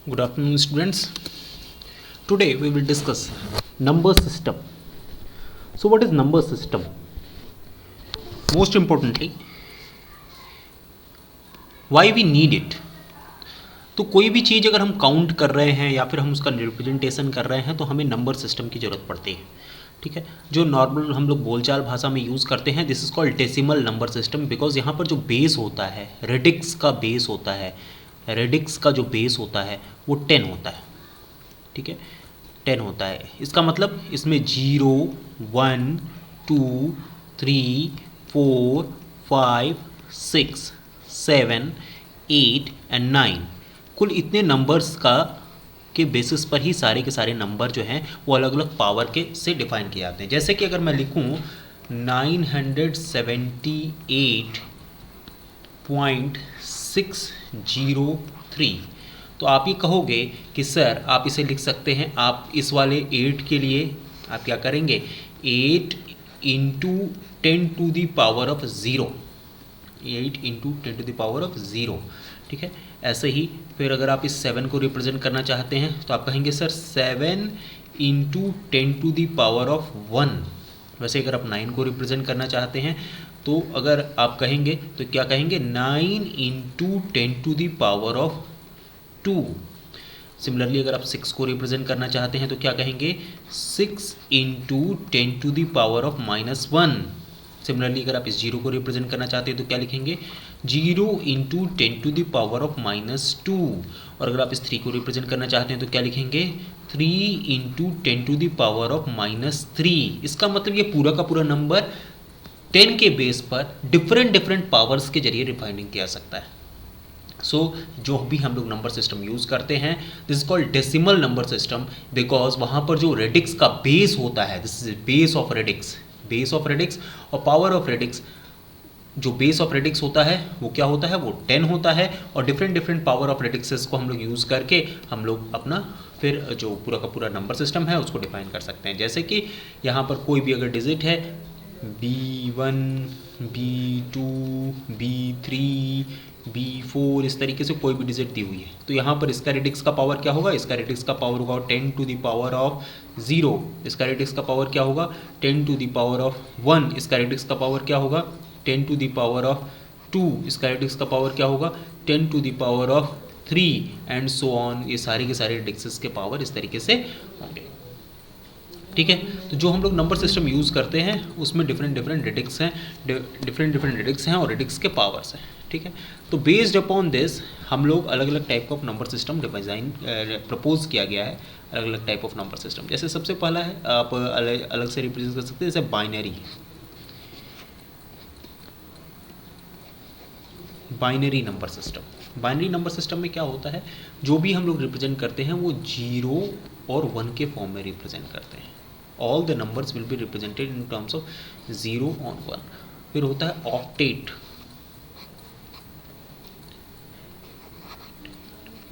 Good afternoon, students. Today we will discuss number system. So, what is number system? Most importantly, why we need it? तो कोई भी चीज़ अगर हम count कर रहे हैं या फिर हम उसका रिप्रेजेंटेशन कर रहे हैं तो हमें नंबर सिस्टम की ज़रूरत पड़ती है. ठीक है, जो नॉर्मल हम लोग बोलचाल भाषा में यूज़ करते हैं, this is called decimal number system. Because यहाँ पर जो बेस होता है, रेडिक्स का बेस होता है, रेडिक्स का जो बेस होता है वो 10 होता है. ठीक है, 10 होता है. इसका मतलब इसमें 0, 1, 2, 3, 4, 5, 6, 7, 8 एंड 9 कुल इतने नंबर्स का के बेसिस पर ही सारे के सारे नंबर जो हैं वो अलग अलग पावर के से डिफाइन किए जाते हैं. जैसे कि अगर मैं लिखूं 978.603 तो आप ये कहोगे कि सर आप इसे लिख सकते हैं. आप इस वाले 8 के लिए आप क्या करेंगे, 8 into 10 to the power of 0, 8 into 10 to the power of 0. ठीक है, ऐसे ही फिर अगर आप इस 7 को रिप्रेजेंट करना चाहते हैं तो आप कहेंगे sir 7 into 10 to the power of 1. वैसे अगर आप 9 को रिप्रेजेंट करना चाहते हैं तो अगर आप कहेंगे तो क्या कहेंगे, 9 into 10 to the power of 2. Similarly अगर आप 6 को रिप्रेजेंट करना चाहते हैं तो क्या कहेंगे, 6 into 10 to the power of -1. Similarly अगर आप इस 0 को रिप्रेजेंट करना चाहते हैं तो क्या लिखेंगे, 0 into 10 to the power of -2. और अगर आप इस 3 को रिप्रेजेंट करना चाहते हैं तो क्या लिखेंगे, 3 into 10 to the power of -3. इसका मतलब ये पूरा का पूरा नंबर 10 के बेस पर डिफरेंट पावर्स के जरिए रिफाइनिंग किया सकता है. सो जो भी हम लोग नंबर सिस्टम यूज़ करते हैं, this is called decimal number system. Because वहाँ पर जो रेडिक्स का बेस होता है, this is base of radix, base of radix और पावर ऑफ रेडिक्स. जो बेस ऑफ रेडिक्स होता है वो क्या होता है, वो 10 होता है. और डिफरेंट पावर ऑफ रेडिक्सेस को हम लोग यूज़ करके हम लोग अपना फिर जो पूरा का पूरा नंबर सिस्टम है उसको डिफाइन कर सकते हैं. जैसे कि यहाँ पर कोई भी अगर डिजिट है, B1, B2, B3, B4, इस तरीके से कोई भी डिजिट दी हुई है तो यहाँ पर इसका रेडिक्स का पावर क्या होगा, इसका रेडिक्स का पावर होगा 10 टू द पावर ऑफ 0. इसका रेडिक्स का पावर क्या होगा, 10 टू द पावर ऑफ 1. इसका रेडिक्स का पावर क्या होगा, 10 टू द पावर ऑफ 2. इसका रेडिक्स का पावर क्या होगा, 10 to the power of 3 and so on. ये सारे के सारे रेडिक्सेस के पावर इस तरीके से होंगे. ठीक है, तो जो हम लोग नंबर सिस्टम यूज़ करते हैं उसमें डिफरेंट रेडिक्स हैं, डिफरेंट रेडिक्स हैं और रेडिक्स के पावर्स हैं. ठीक है, तो बेस्ड अपॉन दिस हम लोग अलग अलग type of number system design propose किया गया है, अलग अलग टाइप ऑफ नंबर सिस्टम. जैसे सबसे पहला है, आप अलग से रिप्रेजेंट कर सकते हैं, जैसे binary number system. Binary number system में क्या होता है, जो भी हम लोग रिप्रेजेंट करते हैं वो 0 और 1 के फॉर्म में रिप्रेजेंट करते हैं. All the numbers will be represented in terms of 0 और 1. फिर होता है ऑक्टेट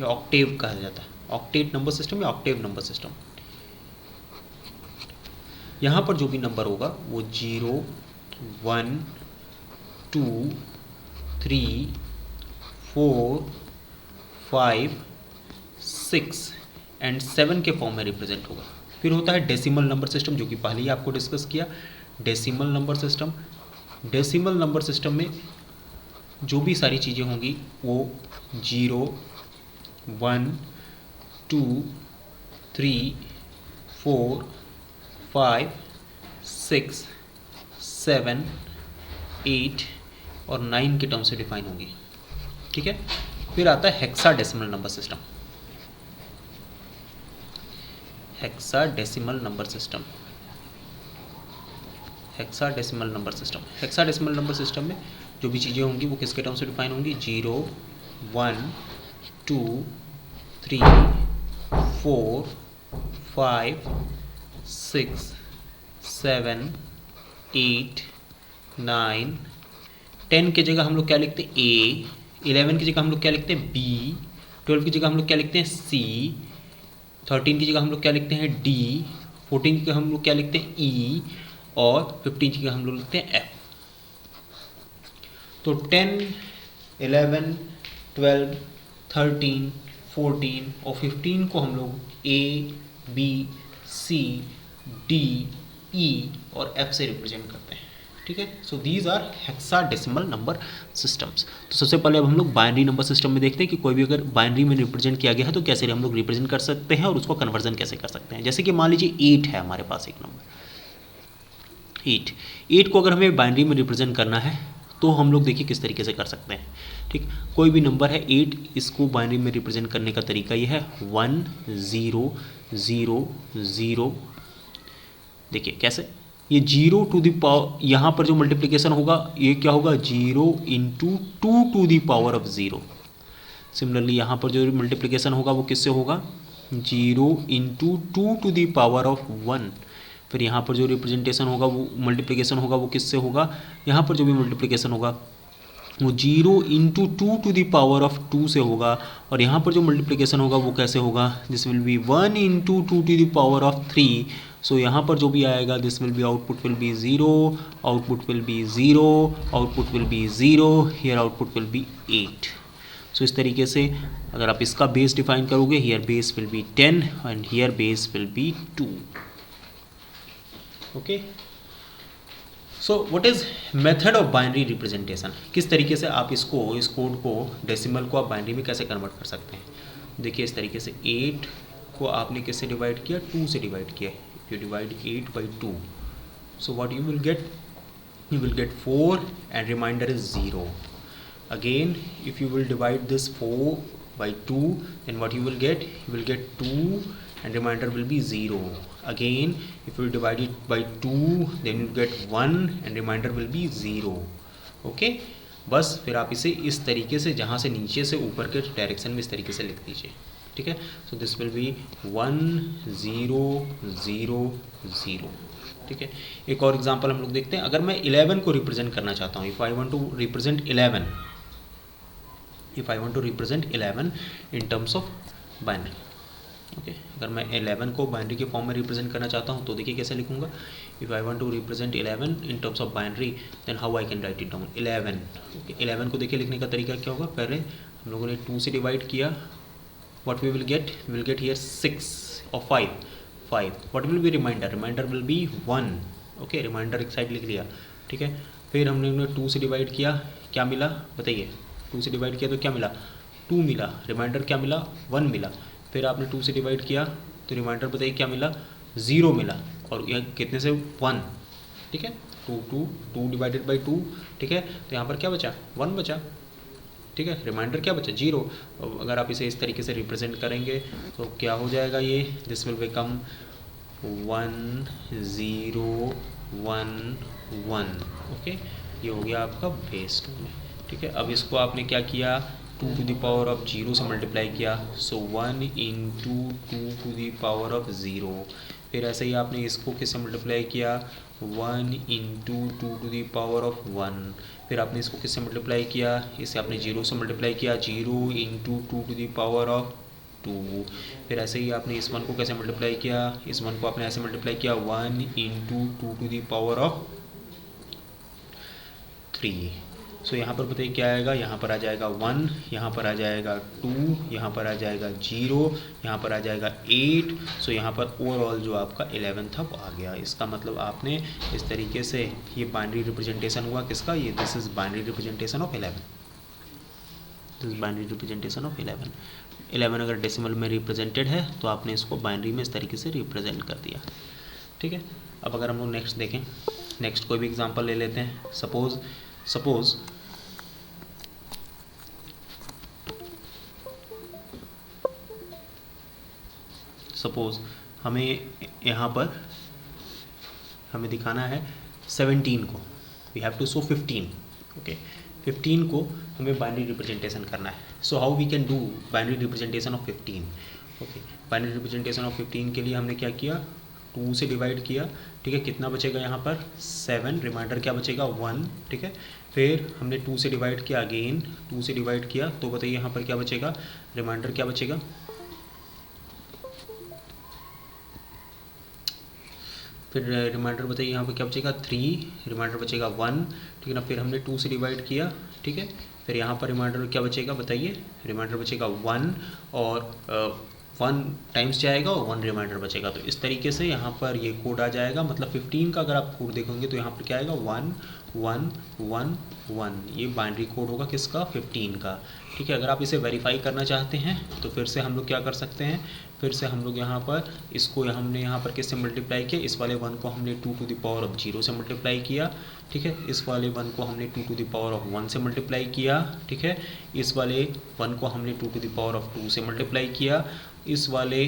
या ऑक्टेव कहा जाता है, ऑक्टेट नंबर सिस्टम या ऑक्टेव नंबर सिस्टम. यहाँ पर जो भी नंबर होगा वो 0, 1, 2, 3, 4, 5, 6 एंड 7 के फॉर्म में रिप्रेजेंट होगा. फिर होता है डेसिमल नंबर सिस्टम, जो कि पहले ही आपको डिस्कस किया. Decimal number system, decimal number system में जो भी सारी चीज़ें होंगी वो 0, 1, 2, 3, 4, 5, 6, 7, 8 और 9 के टर्म से डिफाइन होंगी. ठीक है, फिर आता है hexadecimal number system. Hexadecimal number system, hexadecimal number system. Hexadecimal number system में जो भी चीज़ें होंगी वो किसके टर्म से डिफाइन होंगी, 0, 1, 2, 3, 4, 5, 6, 7, 8, 9. 10 की जगह हम लोग क्या लिखते हैं, A. 11 की जगह हम लोग क्या लिखते हैं, B. 12 की जगह हम लोग क्या लिखते हैं, C. 13 की जगह हम लोग क्या लिखते हैं, D. 14 की जगह हम लोग क्या लिखते हैं, E. और 15 की जगह हम लोग लिखते हैं, F. तो 10, 11, 12, 13, 14 और 15 को हम लोग A, B, C, D, E और F से रिप्रेजेंट करते हैं, ठीक है। So these are hexadecimal number systems. तो सबसे पहले अब हम लोग बाइनरी नंबर सिस्टम में देखते हैं कि कोई भी अगर बाइनरी में रिप्रेजेंट किया गया है तो कैसे हम लोग रिप्रेजेंट कर सकते हैं और उसको कन्वर्जन कैसे कर सकते हैं। जैसे कि मान लीजिए 8 है हमारे पास एक नंबर 8 को अगर हमें बाइनरी में रिप्रेजेंट करना है तो हम लोग देखिए किस तरीके से कर सकते हैं, ठीक। कोई भी नंबर है 8, इसको बाइनरी में रिप्रेजेंट करने का तरीका ये है 1 0 0 0। देखिए कैसे, ये 0 टू दी पावर, यहाँ पर जो मल्टीप्लिकेशन होगा ये क्या होगा 0 into 2 to the power of 0। Similarly यहाँ पर जो मल्टीप्लिकेशन होगा वो किससे होगा 0 into 2 to the power of 1। फिर यहाँ पर जो रिप्रेजेंटेशन होगा वो मल्टीप्लिकेशन होगा वो किससे होगा, यहाँ पर जो भी मल्टीप्लिकेशन होगा वो 0 into 2 to the power of 2 से होगा। और यहाँ पर जो मल्टीप्लिकेशन होगा वो कैसे होगा, this will be 1 into 2 to the power of 3। So यहाँ पर जो भी आएगा this will be output will be 0, output will be 0, output will be 0, here output will be 8। So इस तरीके से अगर आप इसका बेस डिफाइन करोगे, here base will be 10 and here base will be 2। Okay, so what is method of binary representation, किस तरीके से आप इसको, इस कोड को, डेसिमल को आप बाइनरी में कैसे कन्वर्ट कर सकते हैं। देखिए इस तरीके से 8 को आपने किससे डिवाइड किया, 2 से डिवाइड किया। If you divide 8 by 2, so what you will get, you will get 4 and remainder is 0. Again if you will divide this 4 by 2, then what you will get, you will get 2 and remainder will be 0. Again if you divide it by 2, then you get 1 and remainder will be 0. okay, बस फिर आप इसे इस तरीके से जहाँ से नीचे से ऊपर के डायरेक्शन में इस तरीके से लिख दीजिए, ठीक है। सो दिस विल बी 1 0 0 0, ठीक है। एक और एग्जांपल हम लोग देखते हैं। अगर मैं 11 को रिप्रेजेंट करना चाहता हूँ, if I want to represent 11, if I want to represent 11 in terms of binary, okay. अगर मैं 11 को बाइनरी के फॉर्म में रिप्रेजेंट करना चाहता हूँ तो देखिए कैसे लिखूंगा। If I want to represent 11 in terms of binary, then how I can write it down 11। Okay, 11 को देखिए लिखने का तरीका क्या होगा, पहले हम लोगों ने 2 से डिवाइड किया, what we will get here 6 or 5, what will be remainder will be 1, okay, remainder एक साइड लिख लिया, ठीक है। फिर हमने 2 से डिवाइड किया, क्या मिला बताइए, 2 से डिवाइड किया तो क्या मिला 2 मिला, रिमाइंडर क्या मिला 1 मिला। फिर आपने 2 से डिवाइड किया तो रिमाइंडर बताइए क्या मिला 0 मिला, और यह कितने से 1, ठीक है। 2 डिवाइडेड बाई 2, ठीक है, तो यहाँ पर क्या बचा 1 बचा, ठीक है। रिमाइंडर क्या बचा 0। अगर आप इसे इस तरीके से रिप्रेजेंट करेंगे तो क्या हो जाएगा, ये दिस विल बिकम 1 0 1 1, ओके। ये हो गया आपका बेस 2 में, ठीक है। अब इसको आपने क्या किया 2 टू द पावर ऑफ 0 से मल्टीप्लाई किया, so 1 into 2 to the power of 0। फिर ऐसे ही आपने इसको किससे मल्टीप्लाई किया 1 into 2 to the power of 1। फिर आपने इसको किससे मल्टीप्लाई किया, इसे आपने 0 से मल्टीप्लाई किया 0 into 2 to the power of 2। फिर ऐसे ही आपने इस 1 को कैसे मल्टीप्लाई किया, इस 1 को आपने ऐसे मल्टीप्लाई किया 1 into 2 to the power of 3। So यहाँ पर बताइए क्या आएगा, यहाँ पर आ जाएगा 1, यहाँ पर आ जाएगा 2, यहाँ पर आ जाएगा 0, यहाँ पर आ जाएगा 8। सो यहाँ पर ओवरऑल जो आपका 11 था वो आ गया। इसका मतलब आपने इस तरीके से ये बाइनरी रिप्रेजेंटेशन हुआ किसका, ये this is binary representation of 11, this is binary representation of 11। 11 अगर डेसिमल में रिप्रेजेंटेड है तो आपने इसको बाइनरी में इस तरीके से रिप्रेजेंट कर दिया, ठीक है। अब अगर हम लोग नेक्स्ट देखें, नेक्स्ट कोई भी एग्जांपल ले लेते हैं। सपोज हमें यहाँ पर हमें दिखाना है 17 को, we have to show 15, okay. 15 को हमें बाइनरी रिप्रेजेंटेशन करना है। So how we can do binary representation of 15, okay. Binary representation of 15 के लिए हमने क्या किया 2 से डिवाइड किया, ठीक है। कितना बचेगा यहाँ पर 7, रिमाइंडर क्या बचेगा 1, ठीक है। फिर हमने 2 से डिवाइड किया, अगेन 2 से डिवाइड किया, तो बताइए यहाँ पर क्या बचेगा, रिमाइंडर क्या बचेगा, फिर रिमाइंडर बताइए यहाँ पर क्या बचेगा 3, रिमाइंडर बचेगा 1, ठीक है ना। फिर हमने 2 से डिवाइड किया, ठीक है, फिर यहाँ पर रिमाइंडर क्या बचेगा बताइए, रिमाइंडर बचेगा 1 और 1 टाइम्स जाएगा और 1 रिमाइंडर बचेगा। तो इस तरीके से यहाँ पर ये कोड आ जाएगा, मतलब 15 का अगर आप कोड देखोगे तो यहाँ पर क्या आएगा 1 1 1 1, ये बाइनरी कोड होगा किसका 15 का। ठीक है, अगर आप इसे वेरीफाई करना चाहते हैं तो फिर से हम लोग क्या कर सकते हैं, फिर से हम लोग यहाँ पर इसको हमने यहाँ पर किससे मल्टीप्लाई किया, इस वाले 1 को हमने 2 टू द पावर ऑफ 0 से मल्टीप्लाई किया। ठीक है, इस वाले 1 को हमने 2 टू द पावर ऑफ 1 से मल्टीप्लाई किया। ठीक है, इस वाले 1 को हमने 2 टू द पावर ऑफ 2 से मल्टीप्लाई किया। इस वाले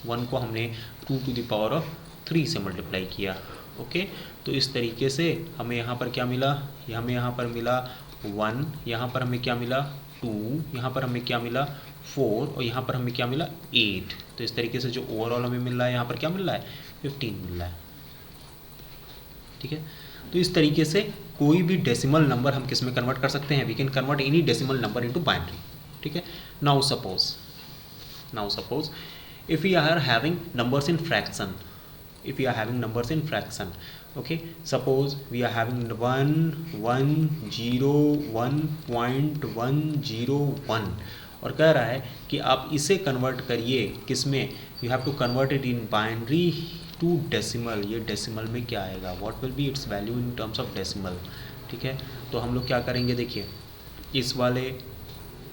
1 को हमने 2 टू द पावर ऑफ 3 से मल्टीप्लाई किया। ओके, तो इस तरीके से हमें यहाँ पर क्या मिला, हमें यहाँ पर मिला 1, यहाँ पर हमें क्या मिला 2, यहाँ पर हमें क्या मिला 4 और यहाँ पर हमें क्या मिला 8। तो इस तरीके से जो ओवरऑल हमें मिल रहा है यहाँ पर क्या मिल रहा है 15 मिल रहा है। ठीक है, तो इस तरीके से कोई भी डेसिमल नंबर हम किस में कन्वर्ट कर सकते हैं, we can convert any decimal number into binary. ठीक है, now suppose if we are having numbers in fraction, if we are having numbers in fraction, okay, suppose we are having 1 1 0 1.101 और कह रहा है कि आप इसे कन्वर्ट करिए किस में, you have to convert it in binary to decimal. ये डेसिमल में क्या आएगा, what will be its value in terms of decimal. ठीक है, तो हम लोग क्या करेंगे, देखिए इस वाले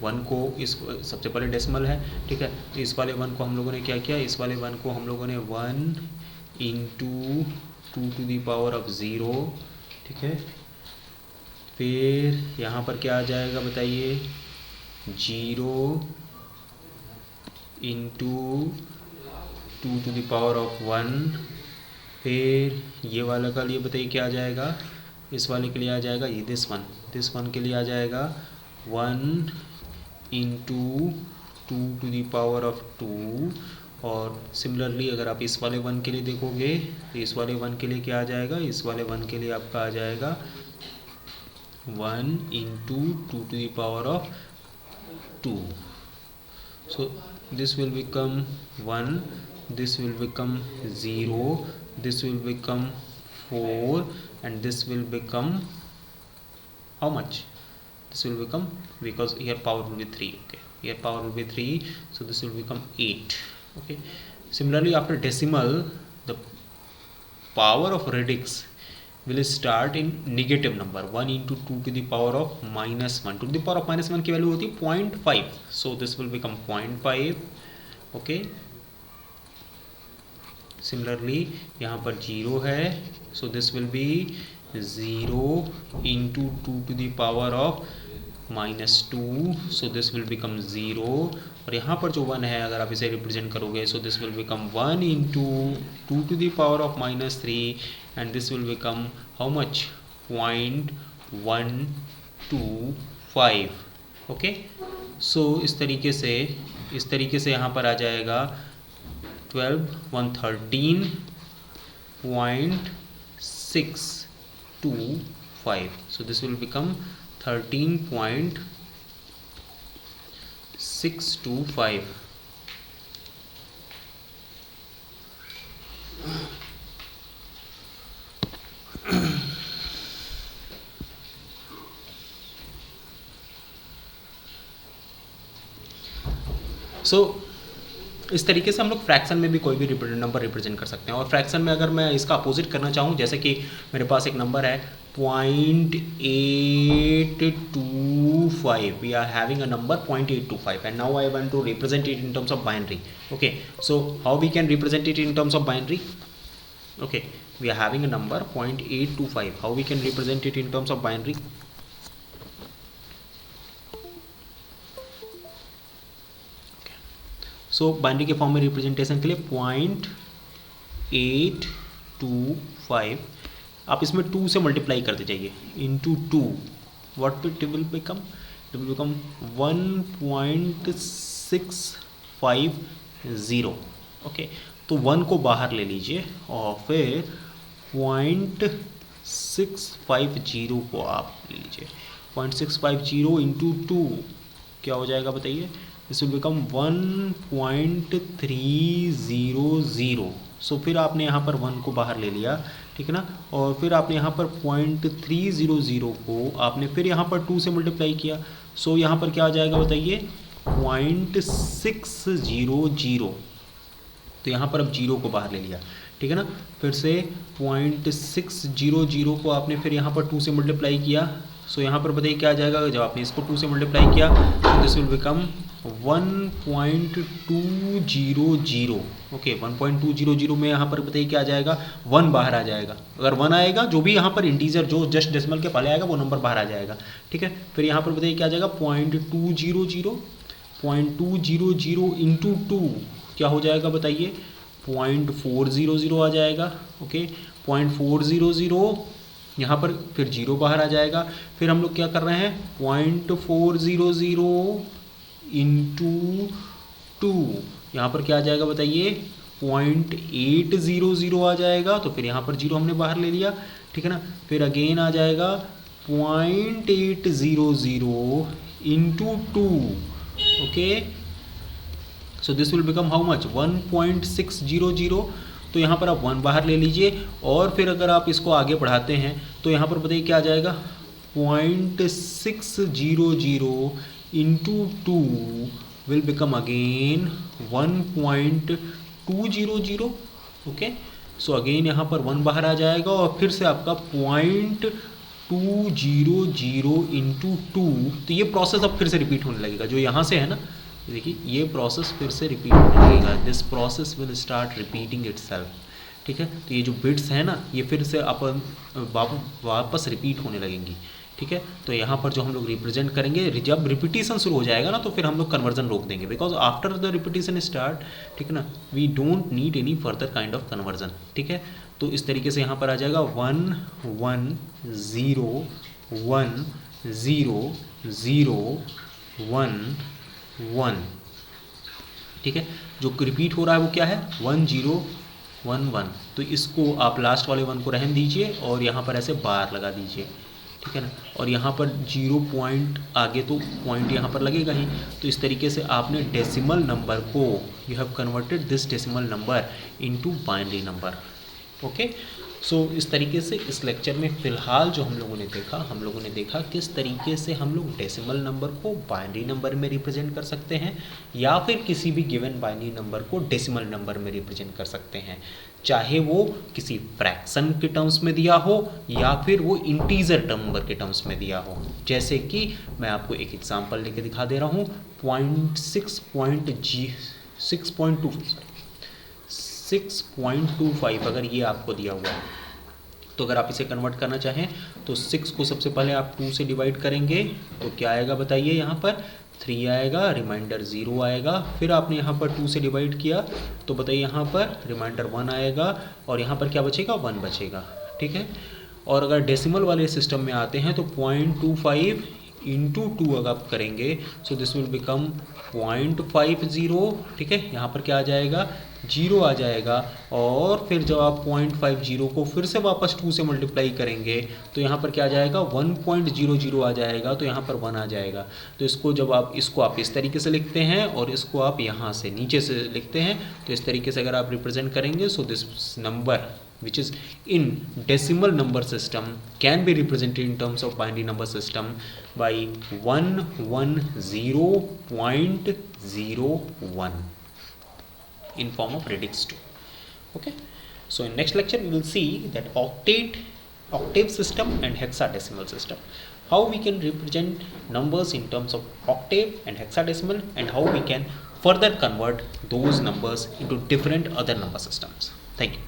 1 को, इस सबसे पहले डेसिमल है। ठीक है, तो इस वाले 1 को हम लोगों ने क्या किया, इस वाले 1 को हम लोगों ने 1 into 2 to the power of 0। ठीक है, फिर यहाँ पर क्या आ जाएगा बताइए 0 into 2 to the power of 1। फिर ये वाला का लिए बताइए क्या आ जाएगा, इस वाले के लिए आ जाएगा ये दिस वन के लिए आ जाएगा 1 into 2 to the power of 2। और सिमिलरली अगर आप इस वाले 1 के लिए देखोगे तो इस वाले 1 के लिए क्या आ जाएगा, इस वाले 1 के लिए आपका आ जाएगा 1 into 2 to the power of 2। So this will become 1, this will become 0, this will become 4 and this will become how much, this will become, because here power will be 3, okay, here power will be 3, so this will become 8. Okay, similarly after decimal the power of radix will start in negative number 1 into 2 to the power of -1. to the power of -1 की value होती है 0.5, so this will become 0.5. okay, similarly यहाँ पर 0 है, so this will be 0 into 2 to the power of -2, so this will become 0। और यहाँ पर जो 1 है अगर आप इसे रिप्रेजेंट करोगे so this will become 1 into 2 to the power of -3 and this will become how much 0.125। Okay, so इस तरीके से यहाँ पर आ जाएगा 113.625, so this will become 13.625. so इस तरीके से हम लोग फ्रैक्शन में भी कोई भी नंबर रिप्रेजेंट कर सकते हैं। और फ्रैक्शन में अगर मैं इसका अपोजिट करना चाहूँ, जैसे कि मेरे पास एक नंबर है 0.825, we are having a number 0.825 and now I want to represent it in terms of binary. Okay, so how we can represent it in terms of binary. Okay, we are having a number 0.825, how we can represent it in terms of binary. So binary के form में representation के लिए 0.825 आप इसमें 2 से multiply करते जाइए into 2, what it will become, it will become 1.650। Okay, तो 1 को बाहर ले लीजिए और फिर 0.650 को आप ले लीजिए, 0.650 इंटू 2 क्या हो जाएगा बताइए, this will become 1.300, सो फिर आपने यहाँ पर 1 को बाहर ले लिया, ठीक है ना, और फिर आपने यहाँ पर 0.300 को आपने फिर यहाँ पर 2 से मल्टीप्लाई किया। सो यहाँ पर क्या आ जाएगा बताइए, 0.600। तो यहाँ पर अब 0 को बाहर ले लिया, ठीक है ना, फिर से 0.600 को आपने फिर यहाँ पर 2 से मल्टीप्लाई किया। सो यहाँ पर बताइए क्या आ जाएगा, जब आपने इसको 2 से मल्टीप्लाई किया तो दिस विल बिकम 1.200। ओके, 1.200 में यहाँ पर बताइए क्या आ जाएगा, 1 बाहर आ जाएगा। अगर 1 आएगा, जो भी यहाँ पर इंटीजर जो जस्ट डेसिमल के पहले आएगा वो नंबर बाहर आ जाएगा, ठीक है। फिर यहाँ पर बताइए क्या आ जाएगा, 0.200 इंटू 2 क्या हो जाएगा बताइए, 0.400 आ जाएगा। ओके, 0.400 यहाँ पर फिर 0 बाहर आ जाएगा। फिर हम लोग क्या कर रहे हैं, 0.400 इंटू 2 यहाँ पर क्या आ जाएगा बताइए, 0.800 आ जाएगा। तो फिर यहाँ पर 0 हमने बाहर ले लिया, ठीक है ना। फिर अगेन आ जाएगा 0.800 into 2। Okay, so this will become how much, 1.600। तो यहाँ पर आप 1 बाहर ले लीजिए, और फिर अगर आप इसको आगे बढ़ाते हैं तो यहाँ पर बताइए क्या आ जाएगा, 0.600 into 2 will become again 1.200। Okay, so again यहाँ पर 1 बाहर आ जाएगा, और फिर से आपका 0.200 इंटू 2। तो ये प्रोसेस अब फिर से रिपीट होने लगेगा, जो यहाँ से है ना, देखिए ये प्रोसेस फिर से रिपीट होने लगेगा। This process will start repeating itself, ठीक है। तो ये जो बिट्स है ना, ये फिर से अपन वापस रिपीट होने लगेंगी, ठीक है। तो यहाँ पर जो हम लोग रिप्रेजेंट करेंगे, जब रिपीटिशन शुरू हो जाएगा ना, तो फिर हम लोग कन्वर्जन रोक देंगे, because after the repetition start, ठीक है ना, we don't need any further kind of conversion, ठीक है। तो इस तरीके से यहाँ पर आ जाएगा 1 1 0 1 0 0 1 1, ठीक है। जो रिपीट हो रहा है वो क्या है, 1 0 1 1। तो इसको आप लास्ट वाले 1 को रहने दीजिए और यहाँ पर ऐसे बार लगा दीजिए, ठीक है ना। और यहाँ पर 0 पॉइंट आगे तो पॉइंट यहाँ पर लगेगा ही। तो इस तरीके से आपने डेसिमल नंबर को, you have converted this decimal number into binary number. Okay, so इस तरीके से इस लेक्चर में फ़िलहाल जो हम लोगों ने देखा किस तरीके से हम लोग डेसिमल नंबर को बाइनरी नंबर में रिप्रेजेंट कर सकते हैं, या फिर किसी भी गिवन बाइनरी नंबर को डेसिमल नंबर में रिप्रेजेंट कर सकते हैं, चाहे वो किसी फ्रैक्शन के टर्म्स में दिया हो या फिर वो इंटीजर नंबर के टर्म्स में दिया हो। जैसे कि मैं आपको एक एग्जांपल लेके दिखा दे रहा हूँ, 6.25 अगर ये आपको दिया हुआ है, तो अगर आप इसे कन्वर्ट करना चाहें तो 6 को सबसे पहले आप 2 से डिवाइड करेंगे तो क्या आएगा बताइए, यहाँ पर 3 आएगा, रिमाइंडर 0 आएगा। फिर आपने यहाँ पर 2 से डिवाइड किया तो बताइए यहाँ पर रिमाइंडर 1 आएगा, और यहाँ पर क्या बचेगा, 1 बचेगा, ठीक है। और अगर डेसिमल वाले सिस्टम में आते हैं तो 0.25 इंटू 2 अगर आप करेंगे, सो दिस विल बिकम 0.50, ठीक है। यहाँ पर क्या आ जाएगा, 0 आ जाएगा, और फिर जब आप 0.50 को फिर से वापस 2 से मल्टीप्लाई करेंगे तो यहाँ पर क्या आ जाएगा, 1.00 आ जाएगा, तो यहाँ पर 1 आ जाएगा। तो इसको जब आप इस तरीके से लिखते हैं और इसको आप यहाँ से नीचे से लिखते हैं, तो इस तरीके से अगर आप रिप्रेजेंट करेंगे, so this number which is in decimal number system can be represented in terms of binary number system by 110.01 in form of radix 2. Okay, so in next lecture we will see that octave system and hexadecimal system, how we can represent numbers in terms of octave and hexadecimal, and how we can further convert those numbers into different other number systems. Thank you.